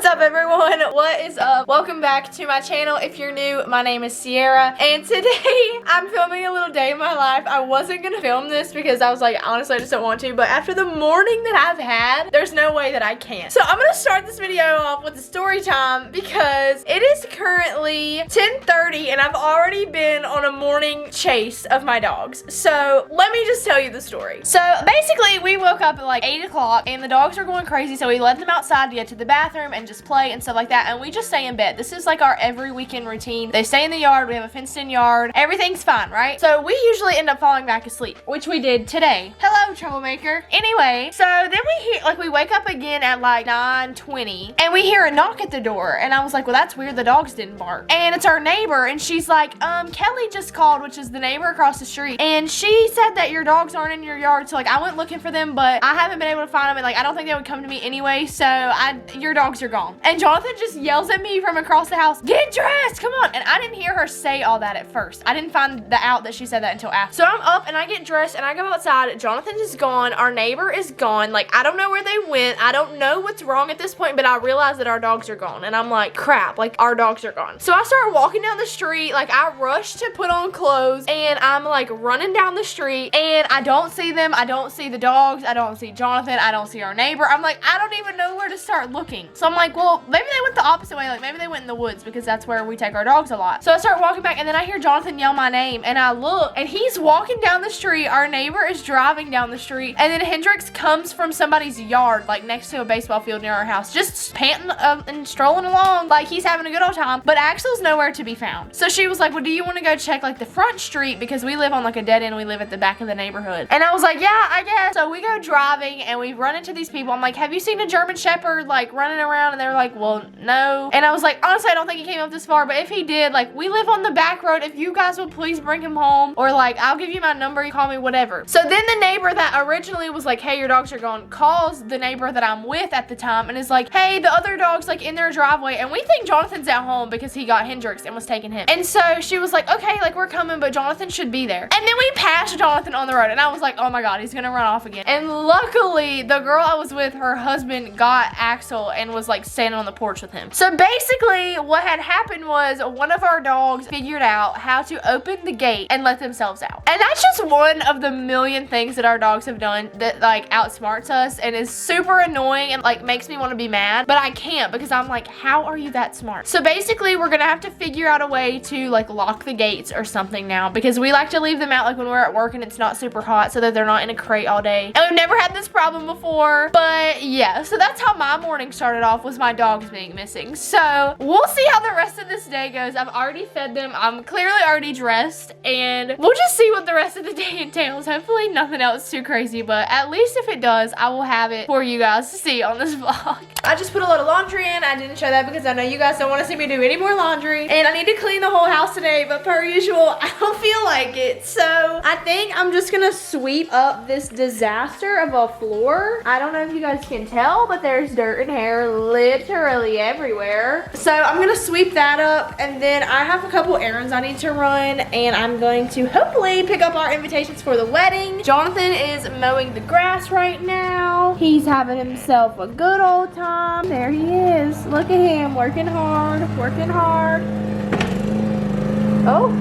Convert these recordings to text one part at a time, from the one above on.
up, everyone? What is up? Welcome back to my channel. If you're new, my name is Sierra, and today I'm filming a little day in my life. I wasn't gonna film this because I was like, honestly, I just don't want to, but after the morning that I've had, there's no way that I can't. So I'm gonna start this video off with a story time because it is currently 10:30 and I've already been on a morning chase of my dogs. So let me just tell you the story. So basically, we woke up at like 8 o'clock and the dogs are going crazy, so we let them outside to get to the bathroom and just play and stuff like that, and we just stay in bed. This is like our every weekend routine. They stay in the yard, we have a fenced in yard, everything's fine, right? So we usually end up falling back asleep, which we did today. Hello, troublemaker. Anyway, so then we wake up again at like 9:20 and we hear a knock at the door, and I was like, well, that's weird, the dogs didn't bark. And it's our neighbor, and she's like, Kelly just called, which is the neighbor across the street, and she said that your dogs aren't in your yard. So like, I went looking for them, but I haven't been able to find them, and like, I don't think they would come to me anyway, so your dogs are gone. And Jonathan just yells at me from across the house, get dressed, come on. And I didn't hear her say all that at first. I didn't find out that she said that until after. So I'm up and I get dressed and I go outside. Jonathan is gone, our neighbor is gone. Like, I don't know where they went, I don't know what's wrong at this point, but I realize that our dogs are gone, and I'm like, crap, like, our dogs are gone. So I start walking down the street, like, I rush to put on clothes, and I'm like running down the street, and I don't see them, I don't see the dogs, I don't see Jonathan, I don't see our neighbor. I'm like, I don't even know where to start looking. So I'm like, well, maybe they went the opposite way, like maybe they went in the woods, because that's where we take our dogs a lot. So I start walking back, and then I hear Jonathan yell my name, and I look, and he's walking down the street, our neighbor is driving down the street, and then Hendrix comes from somebody's yard, like next to a baseball field near our house, just panting and strolling along like he's having a good old time, but Axel's nowhere to be found. So she was like, well, do you want to go check like the front street, because we live on like a dead end, we live at the back of the neighborhood. And I was like, yeah, I guess. So we go driving and we run into these people. I'm like, have you seen a German Shepherd like running around? And they were like, well, no. And I was like, honestly, I don't think he came up this far, but if he did, like, we live on the back road, if you guys would please bring him home, or like, I'll give you my number, you call me, whatever. So then the neighbor that originally was like, hey, your dogs are gone, calls the neighbor that I'm with at the time and is like, hey, the other dog's like in their driveway, and we think Jonathan's at home because he got Hendrix and was taking him. And so she was like, okay, like, we're coming, but Jonathan should be there. And then we passed Jonathan on the road, and I was like, oh my god, he's gonna run off again. And luckily, the girl I was with, her husband got Axel and was like standing on the porch with him. So basically, what had happened was one of our dogs figured out how to open the gate and let themselves out. And that's just one of the million things that our dogs have done that like outsmarts us and is super annoying and like makes me want to be mad, but I can't, because I'm like, how are you that smart? So basically, we're gonna have to figure out a way to like lock the gates or something now, because we like to leave them out like when we're at work and it's not super hot, so that they're not in a crate all day. And we've never had this problem before, but yeah, so that's how my morning started off, was my dogs being missing. So we'll see how the rest of this day goes. I've already fed them, I'm clearly already dressed, and we'll just see what the rest of the day entails. Hopefully nothing else too crazy, but at least if it does, I will have it for you guys to see on this vlog. I just put a lot of laundry in. I didn't show that because I know you guys don't want to see me do any more laundry, and I need to clean the whole house today, but per usual, I don't feel like it. So I think I'm just gonna sweep up this disaster of a floor. I don't know if you guys can tell, but there's dirt and hair literally everywhere. So I'm gonna sweep that up, and then I have a couple errands I need to run, and I'm going to hopefully pick up our invitations for the wedding. Jonathan is mowing the grass right now. He's having himself a good old time. There he is. Look at him, working hard, working hard. Oh.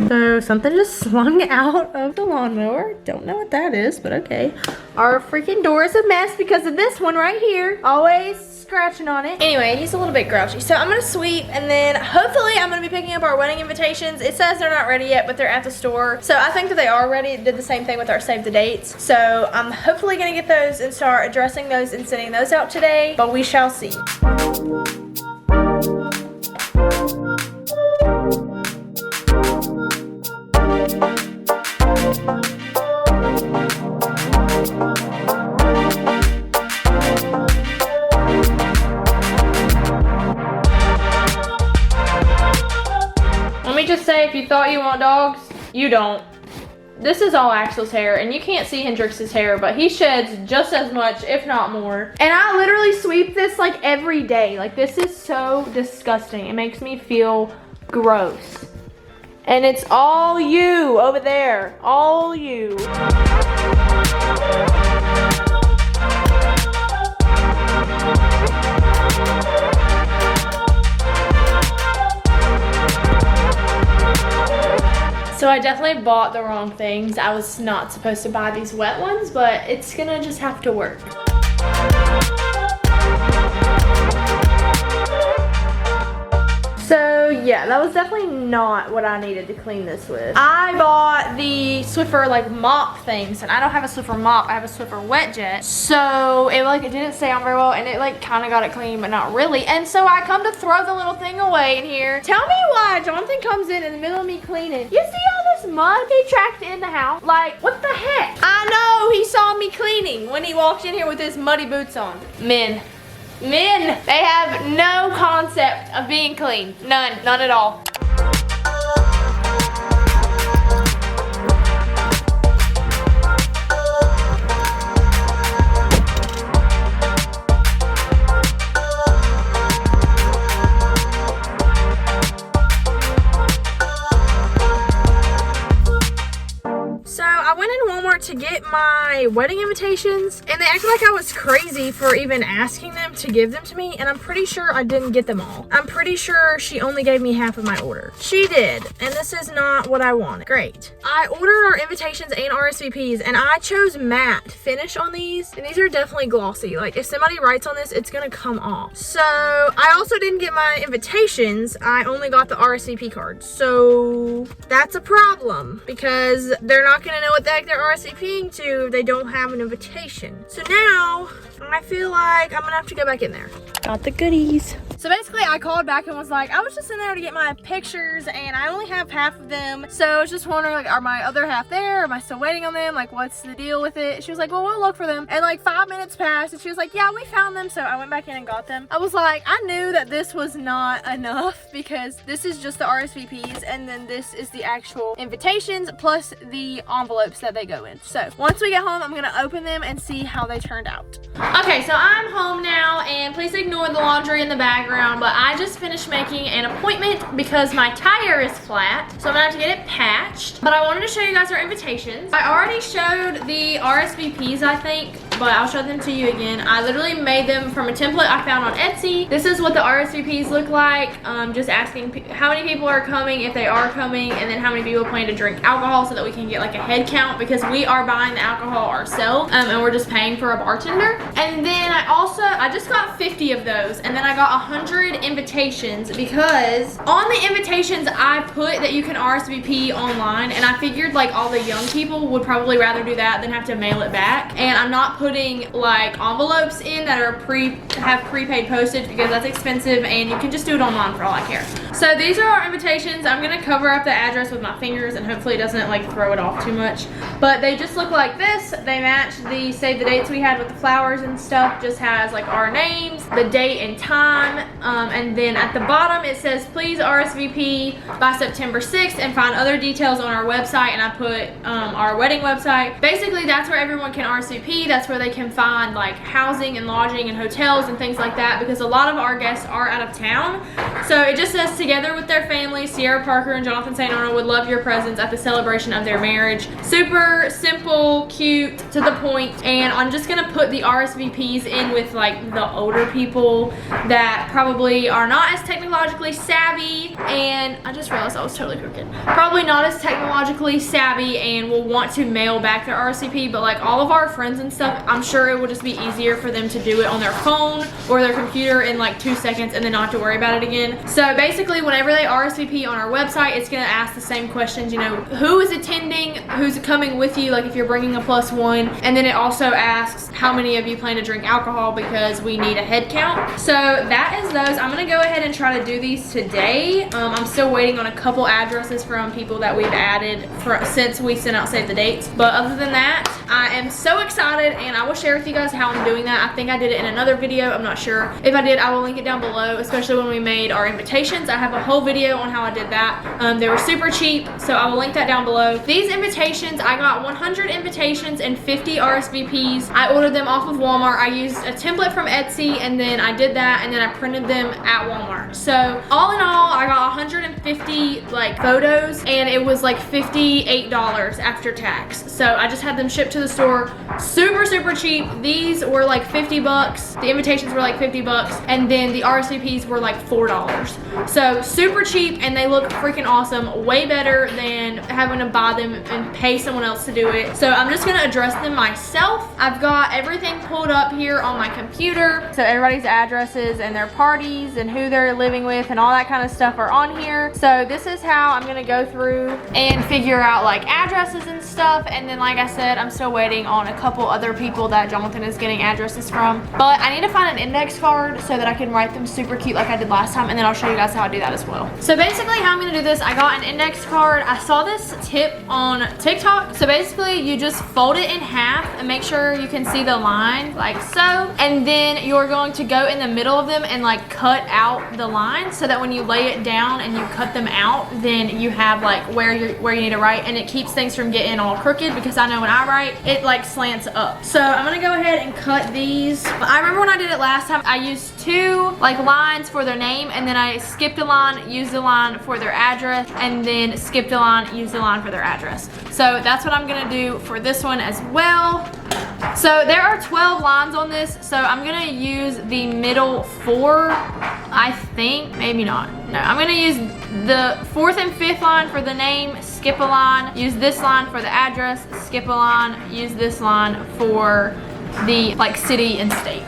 So something just slung out of the lawnmower. Don't know what that is, but okay. Our freaking door is a mess because of this one right here. Always scratching on it. Anyway, he's a little bit grouchy. So I'm gonna sweep, and then hopefully I'm gonna be picking up our wedding invitations. It says they're not ready yet, but they're at the store. So I think that they are ready. It did the same thing with our save the dates. So I'm hopefully gonna get those and start addressing those and sending those out today, but we shall see. Let me just say, if you thought you want dogs, you don't. This is all Axel's hair, and you can't see Hendrix's hair, but he sheds just as much, if not more. And I literally sweep this like every day. Like, this is so disgusting. It makes me feel gross. And it's all you over there, all you. So I definitely bought the wrong things. I was not supposed to buy these wet ones, but it's gonna just have to work. So yeah, that was definitely not what I needed to clean this with. I bought the Swiffer like mop things, and I don't have a Swiffer mop, I have a Swiffer wet jet. So it didn't stay on very well, and it like kind of got it clean, but not really. And so I come to throw the little thing away in here. Tell me why Jonathan comes in the middle of me cleaning. You see all this mud he tracked in the house? Like, what the heck? I know he saw me cleaning when he walked in here with his muddy boots on. Men, they have no concept of being clean. None at all. To get my wedding invitations, and they acted like I was crazy for even asking them to give them to me, and I'm pretty sure I didn't get them all. I'm pretty sure she only gave me half of my order. She did, and this is not what I wanted. Great. I ordered our invitations and RSVPs, and I chose matte finish on these, and these are definitely glossy. Like, if somebody writes on this, it's gonna come off. So I also didn't get my invitations. I only got the RSVP cards, so that's a problem because they're not gonna know what the heck they're RSVPing to if they don't have an invitation. So now I feel like I'm gonna have to go back in there. Got the goodies. So basically I called back and was like, I was just in there to get my pictures and I only have half of them. So I was just wondering, like, are my other half there? Am I still waiting on them? Like, what's the deal with it? She was like, well, we'll look for them. And like 5 minutes passed and she was like, yeah, we found them. So I went back in and got them. I was like, I knew that this was not enough because this is just the RSVPs and then this is the actual invitations plus the envelopes that they go in. So once we get home, I'm gonna open them and see how they turned out. Okay, so I'm home now and please ignore the laundry in the background, but I just finished making an appointment because my tire is flat. So I'm gonna have to get it patched. But I wanted to show you guys our invitations. I already showed the RSVPs, I think, but I'll show them to you again. I literally made them from a template I found on Etsy. This is what the RSVPs look like. Just asking how many people are coming, if they are coming, and then how many people plan to drink alcohol so that we can get like a head count because we are buying the alcohol ourselves and we're just paying for a bartender. And then I just got 50 of those, and then I got 100 invitations because on the invitations I put that you can RSVP online, and I figured like all the young people would probably rather do that than have to mail it back. And I'm not putting like envelopes in that are have prepaid postage because that's expensive and you can just do it online for all I care. So these are our invitations. I'm gonna cover up the address with my fingers and hopefully it doesn't like throw it off too much. But they just look like this. They match the save the dates we had with the flowers and stuff. Just has like our names, the date and time, and then at the bottom it says please RSVP by September 6th and find other details on our website, and I put our wedding website. Basically that's where everyone can RSVP. That's where they can find like housing and lodging and hotels and things like that because a lot of our guests are out of town. So it just says together with their family, Sierra Parker and Jonathan St. Arnold would love your presence at the celebration of their marriage. Super simple, cute, to the point, and I'm just gonna put the RSVPs in with like the older people that probably are not as technologically savvy, and I just realized I was totally crooked. Probably not as technologically savvy and will want to mail back their RSVP, but like all of our friends and stuff, I'm sure it would just be easier for them to do it on their phone or their computer in like 2 seconds and then not have to worry about it again. So basically whenever they RSVP on our website, it's gonna ask the same questions, you know, who is attending, who's coming with you, like if you're bringing a +1, and then it also asks how many of you plan to drink alcohol because we need a head count. So that is those. I'm gonna go ahead and try to do these today. I'm still waiting on a couple addresses from people that we've added since we sent out save the dates, but other than that, I am so excited and I will share with you guys how I'm doing that. I think I did it in another video. I'm not sure. If I did, I will link it down below, especially when we made our invitations. I have a whole video on how I did that. They were super cheap, so I will link that down below. These invitations, I got 100 invitations and 50 RSVPs. I ordered them off of Walmart. I used a template from Etsy and then I did that and then I printed them at Walmart. So all in all, I got 150 like photos and it was like $58 after tax. So I just had them shipped to the store. Super super cheap. These were like 50 bucks. The invitations were like 50 bucks. And then the RSVPs were like $4. So super cheap, and they look freaking awesome. Way better than having to buy them and pay someone else to do it. So I'm just gonna address them myself. I've got everything pulled up here on my computer. So everybody's addresses and their parties and who they're living with and all that kind of stuff are on here. So this is how I'm gonna go through and figure out like addresses and stuff. And then like I said, I'm still waiting on a couple other people that Jonathan is getting addresses from. But I need to find an index card so that I can write them super cute like I did last time, and then I'll show you guys how I do that as well. So basically how I'm gonna do this, I got an index card. I saw this tip on TikTok. So basically you just fold it in half and make sure you can see the line like so. And then you're going to go in the middle of them and like cut out the line so that when you lay it down and you cut them out, then you have like where you need to write, and it keeps things from getting all crooked, because I know when I write, it like slants up. So I'm gonna go ahead and cut these. I remember when I did it last time, I used 2 like lines for their name, and then I skipped a line, used a line for their address, and then skipped a line, used a line for their address. So that's what I'm gonna do for this one as well. So there are 12 lines on this, so I'm gonna use the middle 4, I think, maybe not. No, I'm gonna use the 4th and 5th line for the name, skip a line, use this line for the address, skip a line, use this line for the like city and state.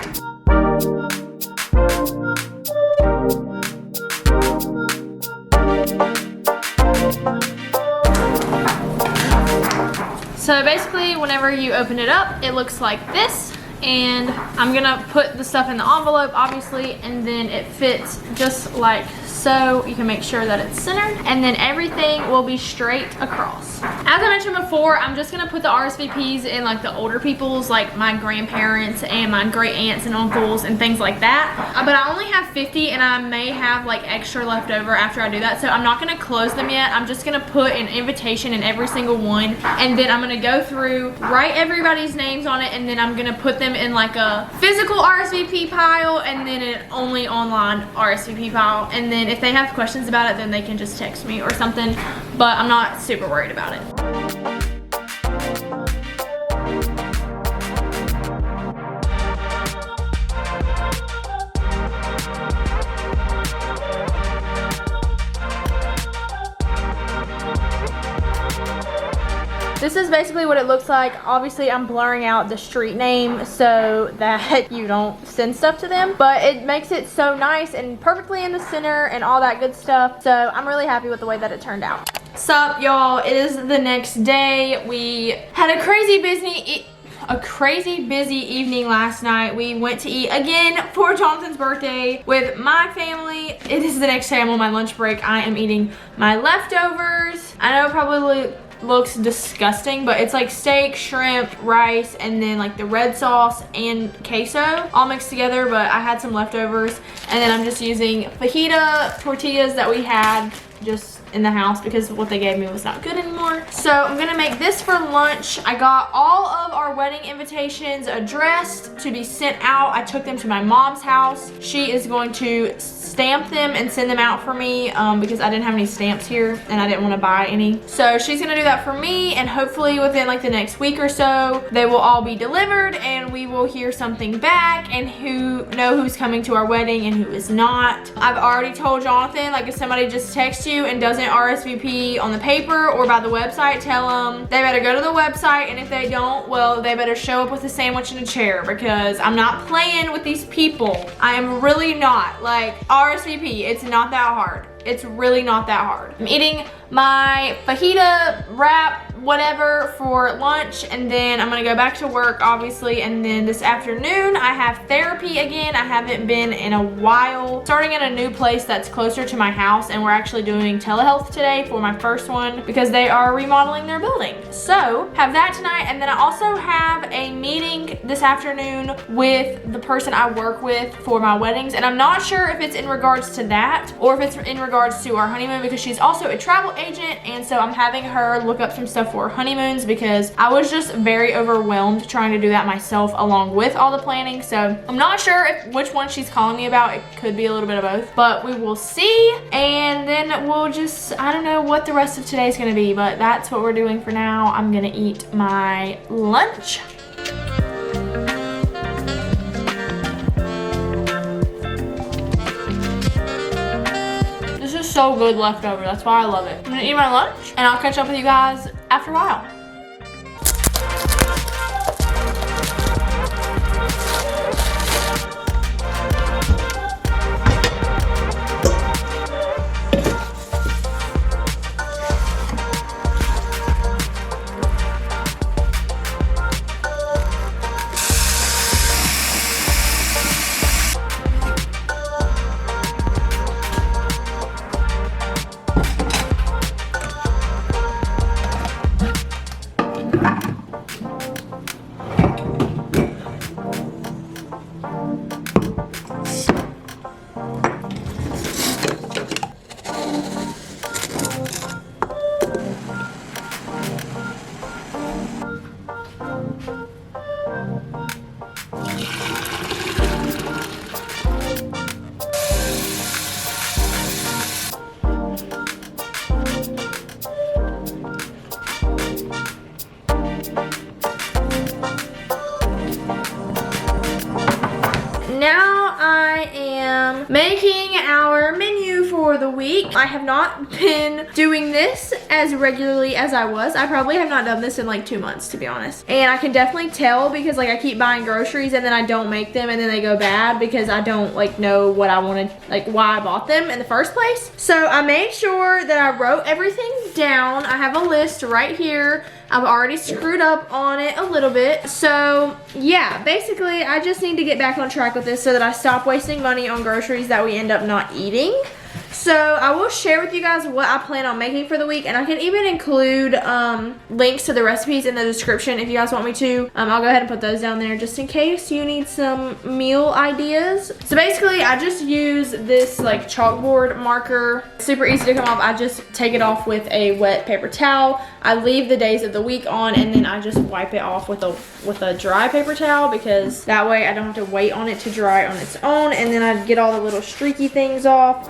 So basically, whenever you open it up, it looks like this. And I'm gonna put the stuff in the envelope, obviously, and then it fits just like so. You can make sure that it's centered, and then everything will be straight across. As I mentioned before, I'm just gonna put the RSVPs in like the older people's, like my grandparents and my great aunts and uncles and things like that. But I only have 50, and I may have like extra left over after I do that. So I'm not gonna close them yet. I'm just gonna put an invitation in every single one, and then I'm gonna go through, write everybody's names on it, and then I'm gonna put them in like a physical RSVP pile and then an only online RSVP pile. And then if they have questions about it, then they can just text me or something, but I'm not super worried about it. This is basically what it looks like. Obviously, I'm blurring out the street name so that you don't send stuff to them, but it makes it so nice and perfectly in the center and all that good stuff. So I'm really happy with the way that it turned out. Sup, y'all? It is the next day. We had a crazy busy evening last night. We went to eat again for Jonathan's birthday with my family. It is the next day. I'm on my lunch break. I am eating my leftovers. I know it probably looks disgusting, but it's like steak, shrimp, rice, and then like the red sauce and queso all mixed together. But I had some leftovers, and then I'm just using fajita tortillas that we had just in the house because what they gave me was not good anymore. So I'm gonna make this for lunch. I got all of our wedding invitations addressed to be sent out. I took them to my mom's house. She is going to stamp them and send them out for me because I didn't have any stamps here and I didn't want to buy any. So she's gonna do that for me, and hopefully within like the next week or so, they will all be delivered and we will hear something back and know who's coming to our wedding and who is not. I've already told Jonathan, like, if somebody just texts you and doesn't RSVP on the paper or by the website, tell them they better go to the website, and if they don't, well, they better show up with a sandwich and a chair, because I'm not playing with these people. I am really not. Like, RSVP, it's not that hard. It's really not that hard. I'm eating my fajita wrap, whatever, for lunch, and then I'm gonna go back to work, obviously, and then this afternoon I have therapy again. I haven't been in a while. Starting in a new place that's closer to my house, and we're actually doing telehealth today for my first one because they are remodeling their building. So, have that tonight, and then I also have a meeting this afternoon with the person I work with for my weddings, and I'm not sure if it's in regards to that or if it's in regards to our honeymoon, because she's also a travel agent, and so I'm having her look up some stuff for honeymoons because I was just very overwhelmed trying to do that myself along with all the planning. So I'm not sure which one she's calling me about. It could be a little bit of both, but we will see. And then we'll just, I don't know what the rest of today is gonna be, but that's what we're doing for now. I'm gonna eat my lunch. so good left over. That's why I love it. I'm gonna eat my lunch and I'll catch up with you guys after a while. Now I am making our menu for the week. I have not been doing this as regularly as I was. I probably have not done this in like 2 months, to be honest. And I can definitely tell because like I keep buying groceries and then I don't make them and then they go bad because I don't like know what I wanted, like why I bought them in the first place. So I made sure that I wrote everything down. I have a list right here. I've already screwed up on it a little bit. So yeah, basically I just need to get back on track with this so that I stop wasting money on groceries that we end up not eating. So I will share with you guys what I plan on making for the week, and I can even include links to the recipes in the description if you guys want me to. I'll go ahead and put those down there just in case you need some meal ideas. So basically I just use this like chalkboard marker. Super easy to come off. I just take it off with a wet paper towel. I leave the days of the week on and then I just wipe it off with a dry paper towel because that way I don't have to wait on it to dry on its own, and then I get all the little streaky things off.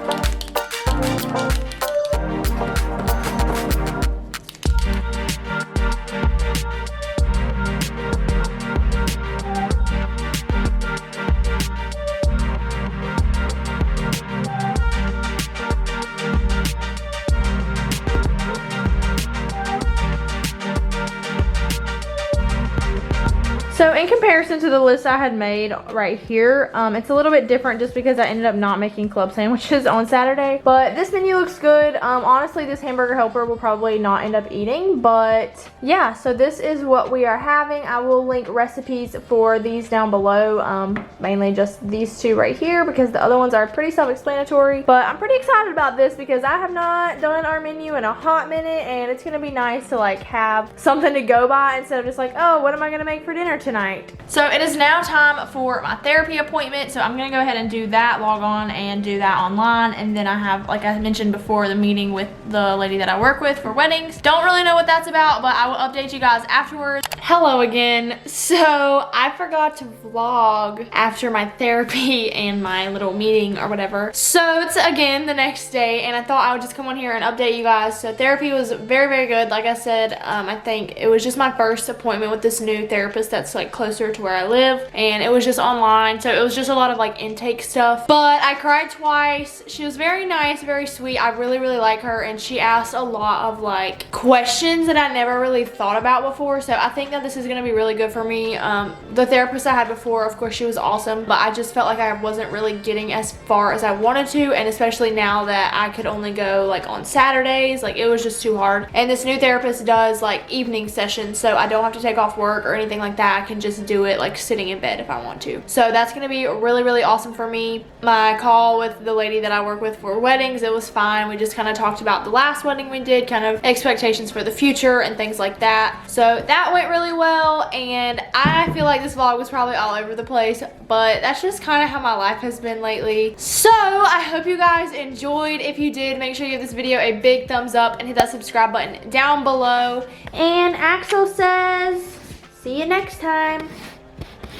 So in comparison to the list I had made right here, it's a little bit different just because I ended up not making club sandwiches on Saturday. But this menu looks good. Honestly, this hamburger helper will probably not end up eating. But yeah, so this is what we are having. I will link recipes for these down below. Mainly just these two right here because the other ones are pretty self-explanatory. But I'm pretty excited about this because I have not done our menu in a hot minute. And it's going to be nice to like have something to go by instead of just like, oh, what am I going to make for dinner tonight? So it is now time for my therapy appointment, so I'm gonna go ahead and do that, log on and do that online, and then I have, like I mentioned before, the meeting with the lady that I work with for weddings. Don't really know what that's about, but I will update you guys afterwards. Hello again. So I forgot to vlog after my therapy and my little meeting or whatever. So it's again the next day, and I thought I would just come on here and update you guys. So therapy was very, very good. Like I said, I think it was just my first appointment with this new therapist that's like closer to where I live, and it was just online, so it was just a lot of like intake stuff. But I cried twice. She was very nice, very sweet. I really, really like her, and she asked a lot of like questions that I never really thought about before, so I think that this is gonna be really good for me. The therapist I had before, of course, she was awesome, but I just felt like I wasn't really getting as far as I wanted to, and especially now that I could only go like on Saturdays, like it was just too hard. And this new therapist does like evening sessions, so I don't have to take off work or anything like that. I can just do it like sitting in bed if I want to. So that's gonna be really, really awesome for me. My call with the lady that I work with for weddings, it was fine. We just kind of talked about the last wedding we did, kind of expectations for the future and things like that. So that went really well, and I feel like this vlog was probably all over the place, but that's just kind of how my life has been lately. So I hope you guys enjoyed. If you did, make sure you give this video a big thumbs up and hit that subscribe button down below. And Axel says, see you next time.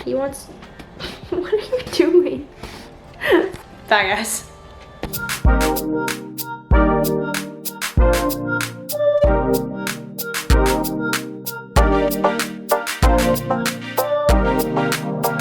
He wants... What are you doing? Bye, guys.